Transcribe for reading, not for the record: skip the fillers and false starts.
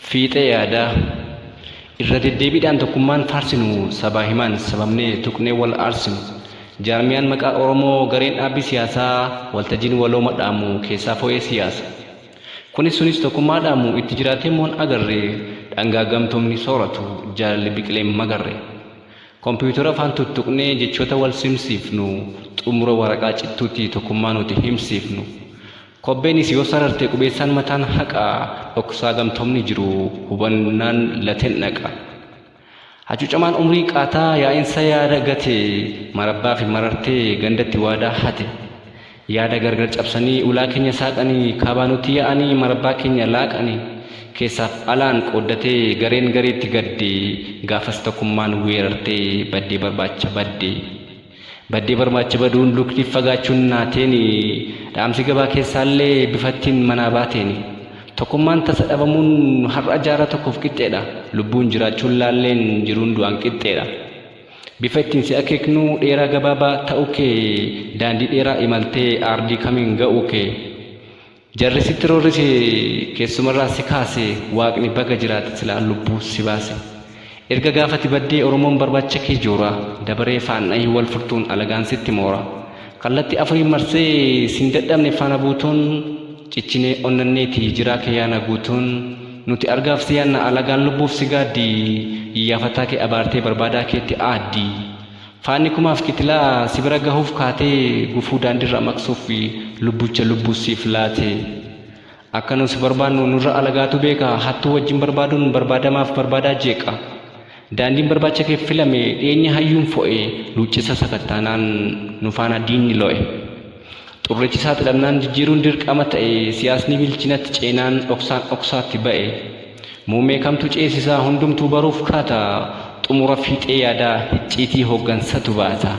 Fiixee yaadaa irra deddeebiidhaan tokkummaan faarsinu sabaa himaan sababnee tuqnee wal aarsinu jaarmiyaan maqaa Oromoo gareen dhaabbii siyaasaa waltajjiin waloo madhaamu keessaa fo'ee siyaasa. Kunis sunis tokkummaa dhaamu itti jiraatee moon agarree dhangaa gamtoomni sooratu jaalalli biqilee magarree. Kompiitara afaan tuttuqnee jechoota wal simsiifnu xumura waraqaa cittuutti tokkummaa nuti himsiifnu. Kobbeenis yoo sararte qubeessaan mataan haqaa dhoksaa gamtoomni jiru hubannaan lateen dhaqa. Hacuucamaan umrii qaataa yaa'insa yaada gate marabbaa fi marartee gandatti waadaa hate. Yaada gargar cabsanii ulaa keenya saaqanii kaabaa nuti yaa'anii marabbaa keenya laaqanii keessaaf alaan qooddatee gareen gareetti gaddee gaafas tokkummaan weerartee baddee barbaacha baddee. Baddee barbaacha baduun lukni fagaachuun naateeni dhaamsi gabaa keessaallee bifattiin manaa baateeni. Tokkummaan tasa dhabamuun har'a jaara tokkoof qixxeedha. Lubbuun jiraachuun laalleen jiruun du'aan qixxeedha. Bifa ittiin si akeeknu dheeraa gabaabaa ta'uu kee daandii dheeraa imaltee aardii kamiin ga'uu kee. Jarri sitti roorrise keessumarraa si kaase waaqni baga jiraate silaa lubbuu si baase. Erga gaafati baddee Oromoon barbaacha kee joora dabaree faanna'ii wal furtuun alagaan sitti moora. Kallatti afurii marsee sin dadhabne faana buutuun ciccinee onnanneeti jiraa kee yaana guutuun nuti argaaf si yaanna alagaan lubbuuf si gaaddii iyyafataa kee abaartee barbaadaa keetti aaddii. Faanni kumaaf kitilaa si bira gahuuf kaatee gufuu daandirra maqsuuf lubbucha lubbuu siif laate. Akka nuti barbaannu nurra alagaatu beeka hattuu wajjin barbaaduun barbaadamaaf barbaadaa jeeqa. Daandiin barbaacha kee filame dhiyeenya hayyuun fo'e luuccisa sakattaanaan nu faana diinni lo'e. Xurreechi saaxilamnaan jijjiiruun dirqama ta'e siyaasni bilchinatti ceenaan dhoksaatti ba'e. Muummee kamtu ceesisaa hundumtuu baruuf kaata xumura fiixee yaadaa icciitii hooggansatu baata.